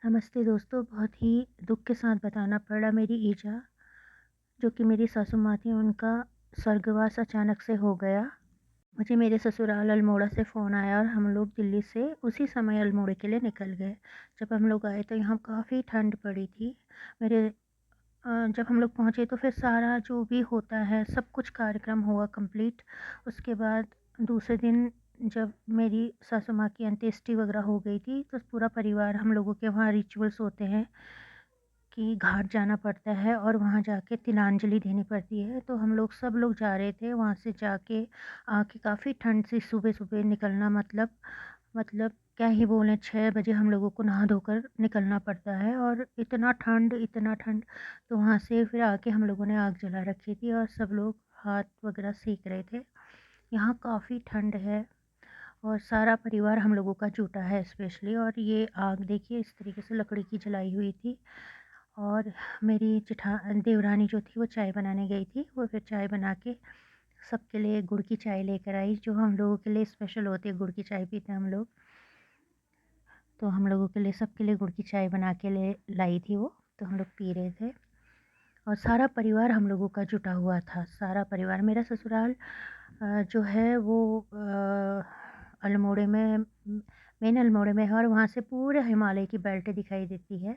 नमस्ते दोस्तों, बहुत ही दुःख के साथ बताना पड़ा मेरी ईजा, जो कि मेरी सासू माँ थी, उनका स्वर्गवास अचानक से हो गया। मुझे मेरे ससुराल अल्मोड़ा से फ़ोन आया और हम लोग दिल्ली से उसी समय अल्मोड़े के लिए निकल गए। जब हम लोग आए तो यहाँ काफ़ी ठंड पड़ी थी। मेरे जब हम लोग पहुँचे तो फिर सारा जो भी होता है सब कुछ कार्यक्रम हुआ कंप्लीट। उसके बाद दूसरे दिन जब मेरी सासू माँ की अंत्येष्टि वग़ैरह हो गई थी, तो पूरा परिवार हम लोगों के वहाँ रिचुअल्स होते हैं कि घाट जाना पड़ता है और वहाँ जाके तिलांजलि देनी पड़ती है। तो हम लोग सब लोग जा रहे थे, वहाँ से जाके आके काफ़ी ठंड से सुबह-सुबह निकलना मतलब क्या ही बोलें, 6 बजे हम लोगों को नहा धोकर निकलना पड़ता है और इतना ठंड। तो वहाँ से फिर आके हम लोगों ने आग जला रखी थी और सब लोग हाथ वगैरह सेक रहे थे। यहाँ काफ़ी ठंड है और सारा परिवार हम लोगों का जुटा है स्पेशली। और ये आग देखिए इस तरीके से लकड़ी की जलाई हुई थी। और मेरी देवरानी जो थी वो चाय बनाने गई थी, वो फिर चाय बना के सबके लिए गुड़ की चाय लेकर आई, जो हम लोगों के लिए स्पेशल होती है। गुड़ की चाय पीते हैं हम लोग, तो हम लोगों के लिए सबके लिए गुड़ की चाय बना के ले लाई थी वो, तो हम लोग पी रहे थे। और सारा परिवार हम लोगों का जुटा हुआ था, सारा परिवार। मेरा ससुराल जो है वो अल्मोड़े में, मेन अल्मोड़े में है और वहाँ से पूरे हिमालय की बेल्ट दिखाई देती है।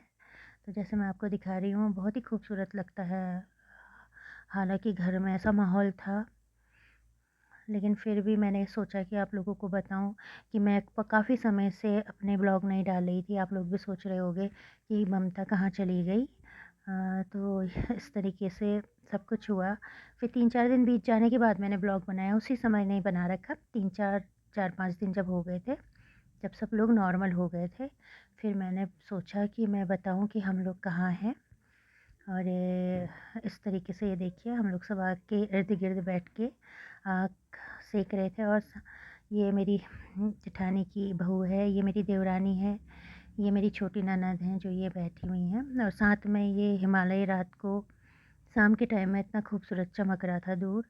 तो जैसे मैं आपको दिखा रही हूँ, बहुत ही खूबसूरत लगता है। हालाँकि घर में ऐसा माहौल था, लेकिन फिर भी मैंने सोचा कि आप लोगों को बताऊँ कि मैं काफ़ी समय से अपने ब्लॉग नहीं डाल रही थी। आप लोग भी सोच रहे होंगे कि ममता कहाँ चली गई। तो इस तरीके से सब कुछ हुआ। फिर 3-4 दिन बीत जाने के बाद मैंने ब्लॉग बनाया, उसी समय नहीं बना रखा। 4-5 दिन जब हो गए थे, जब सब लोग नॉर्मल हो गए थे, फिर मैंने सोचा कि मैं बताऊँ कि हम लोग कहाँ हैं। और इस तरीके से ये देखिए, हम लोग सब आग के इर्द-गिर्द बैठ के आग सेक रहे थे। और ये मेरी जेठानी की बहू है, ये मेरी देवरानी है, ये मेरी छोटी ननद हैं जो ये बैठी हुई हैं। और साथ में ये हिमालय रात को शाम के टाइम में इतना खूबसूरत चमक रहा था दूर।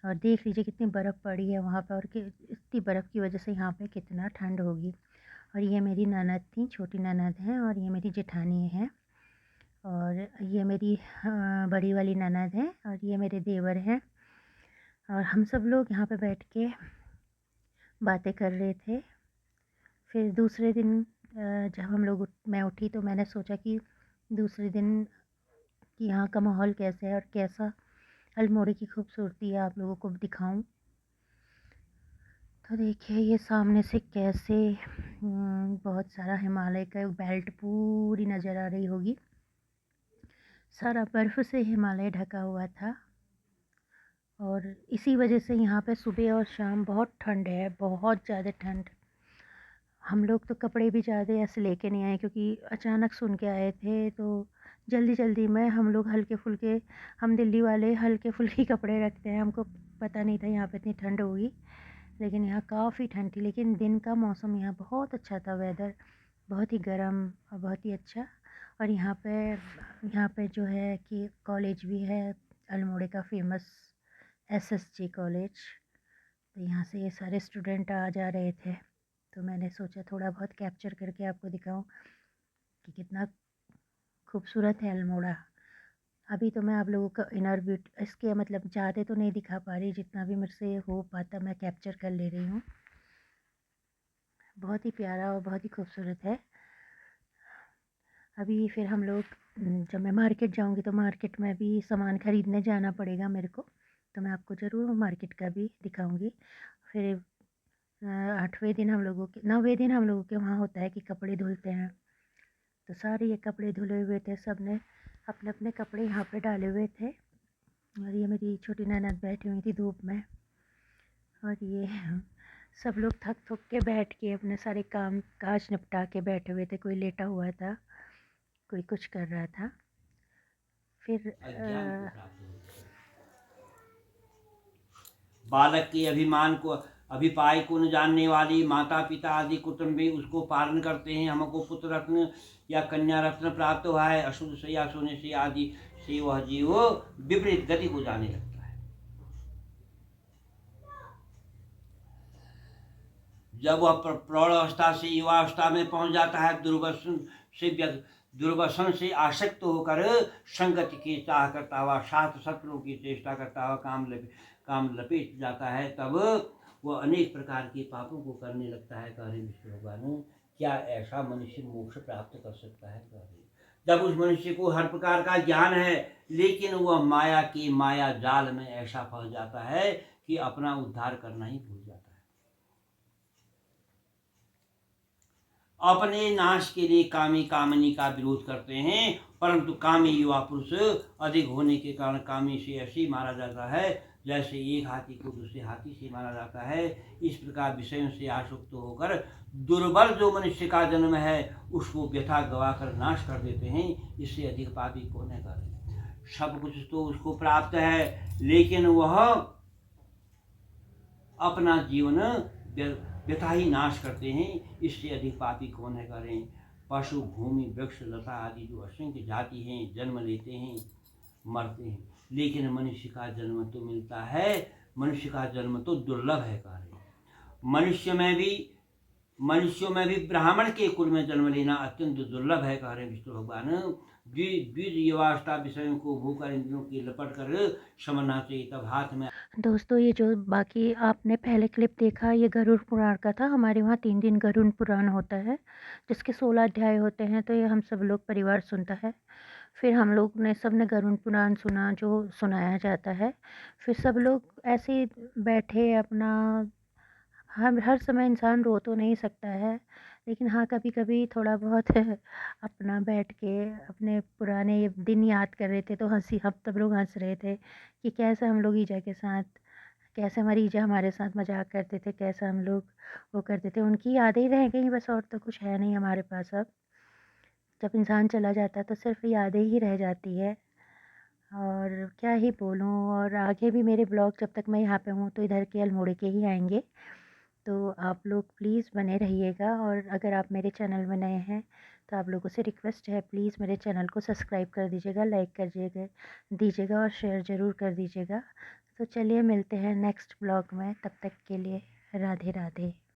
और देख लीजिए कितनी बर्फ़ पड़ी है वहाँ पे, और कि इतनी बर्फ़ की वजह से यहाँ पे कितना ठंड होगी। और ये मेरी ननद थी, छोटी ननद हैं, और ये मेरी जेठानी है, और ये मेरी बड़ी वाली ननद है, और ये मेरे देवर हैं। और हम सब लोग यहाँ पे बैठ के बातें कर रहे थे। फिर दूसरे दिन जब मैं उठी तो मैंने सोचा कि दूसरे दिन कि यहाँ का माहौल कैसा है और कैसा अल्मोड़े की खूबसूरती है आप लोगों को दिखाऊं। तो देखिए ये सामने से कैसे बहुत सारा हिमालय का बेल्ट पूरी नज़र आ रही होगी। सारा बर्फ़ से हिमालय ढका हुआ था, और इसी वजह से यहाँ पे सुबह और शाम बहुत ठंड है, बहुत ज़्यादा ठंड। हम लोग तो कपड़े भी ज़्यादा ऐसे लेके नहीं आए, क्योंकि अचानक सुन के आए थे, तो जल्दी-जल्दी में हम लोग हल्के-फुल्के, हम दिल्ली वाले हल्के-फुल्के कपड़े रखते हैं, हमको पता नहीं था यहाँ पे इतनी ठंड होगी। लेकिन यहाँ काफ़ी ठंड थी, लेकिन दिन का मौसम यहाँ बहुत अच्छा था, वेदर बहुत ही गर्म और बहुत ही अच्छा। और यहाँ पे जो है कि कॉलेज भी है, अल्मोड़े का फ़ेमस एसएसजी कॉलेज। तो यहाँ से ये सारे स्टूडेंट आ जा रहे थे, तो मैंने सोचा थोड़ा बहुत कैप्चर करके आपको दिखाऊं कि कितना खूबसूरत है अल्मोड़ा। अभी तो मैं आप लोगों का इनर ब्यूटी इसके मतलब ज़्यादा तो नहीं दिखा पा रही, जितना भी मेरे से हो पाता मैं कैप्चर कर ले रही हूँ। बहुत ही प्यारा और बहुत ही खूबसूरत है। अभी फिर हम लोग जब मैं मार्केट जाऊँगी तो मार्केट में भी सामान ख़रीदने जाना पड़ेगा मेरे को, तो मैं आपको ज़रूर मार्केट का भी दिखाऊँगी। फिर 8वें दिन हम लोगों के 9वें दिन हम लोगों के वहाँ होता है कि कपड़े धुलते हैं। तो सारे ये कपड़े धुले हुए थे, सब ने अपने-अपने कपड़े यहाँ पे डाले हुए थे। और ये मेरी छोटी ननद बैठी हुई थी धूप में। और ये सब लोग थक-थक के बैठ के अपने सारे काम काज निपटा के बैठे हुए थे। कोई लेटा हुआ था, कोई कुछ कर रहा था। फिर अज्ञान को प्राप्त होते हैं। बालक के अभिमान को अभिपाय को न जानने वाली माता पिता आदि कुटुंब भी उसको पालन करते हैं। हमको पुत्र रत्न या कन्या रत्न प्राप्त हुआ है, अशुद्ध से या सोने से आदि से वह जीव विपरीत गति को जाने लगता है। जब वह प्रौढ़ अवस्था से युवावस्था में पहुंच जाता है, दुर्व्यसन से दुर्व्यसन से आसक्त होकर संगति की चाह करता हुआ, शास्त्र शत्रुओं की चेष्टा करता हुआ काम लपेट जाता है, तब वह अनेक प्रकार के पापों को करने लगता है। कह रहे विष्णु भगवान, क्या ऐसा मनुष्य मोक्ष प्राप्त कर सकता है? कह रहे जब उस मनुष्य को हर प्रकार का ज्ञान है, लेकिन वह माया जाल में ऐसा फंस जाता है कि अपना उद्धार करना ही भूल जाता है। अपने नाश के लिए कामी कामनी का विरोध करते हैं, परंतु कामी युवा पुरुष अधिक होने के कारण कामी से ऐसे मारा जाता है जैसे एक हाथी को दूसरे हाथी से मारा जाता है। इस प्रकार विषयों से आसक्त होकर दुर्बल जो मनुष्य का जन्म है उसको व्यथा गवा कर नाश कर देते हैं। इससे अधिक पापी कौन है? सब कुछ तो उसको प्राप्त है, लेकिन वह अपना जीवन व्यथा ही नाश करते हैं। इससे अधिक पापी कौन है? करें पशु भूमि वृक्ष लता आदि जो असंख्य जाति हैं जन्म लेते हैं, मरते हैं, लेकिन मनुष्य का जन्म तो मिलता है। मनुष्य का जन्म तो दुर्लभ है। करें मनुष्यों में भी ब्राह्मण के कुल में जन्म लेना अत्यंत दुर्लभ है। कह रहे विष्णु भगवान, द्विज युवावस्था विषयों को भूकर इंद्रियों की लपट कर समझना चाहिए, तब हाथ में। दोस्तों, ये जो बाकी आपने पहले क्लिप देखा, ये गरुड़ पुराण का था। हमारे वहाँ 3 दिन गरुड़ पुराण होता है, जिसके 16 अध्याय होते हैं। तो ये हम सब लोग परिवार सुनता है। फिर हम लोग ने सब ने गरुड़ पुराण सुना, जो सुनाया जाता है। फिर सब लोग ऐसे ही बैठे अपना, हर समय इंसान रो तो नहीं सकता है, लेकिन हाँ, कभी-कभी थोड़ा बहुत अपना बैठ के अपने पुराने ये दिन याद कर रहे थे। तो हम सब लोग हँस रहे थे कि कैसे हम लोग ईजा के साथ, कैसे हमारी ईजा हमारे साथ मज़ाक करते थे, कैसे हम लोग वो करते थे। उनकी यादें ही रह गई बस, और तो कुछ है नहीं हमारे पास अब। जब इंसान चला जाता है तो सिर्फ़ यादें ही रह जाती है, और क्या ही बोलूँ। और आगे भी मेरे ब्लॉग, जब तक मैं यहाँ पे हूँ, तो इधर के अल्मोड़े के ही आएँगे। तो आप लोग प्लीज़ बने रहिएगा, और अगर आप मेरे चैनल में नए हैं तो आप लोगों से रिक्वेस्ट है, प्लीज़ मेरे चैनल को सब्सक्राइब कर दीजिएगा, लाइक कर दीजिएगा और शेयर ज़रूर कर दीजिएगा। तो चलिए मिलते हैं नेक्स्ट ब्लॉग में, तब तक के लिए राधे राधे।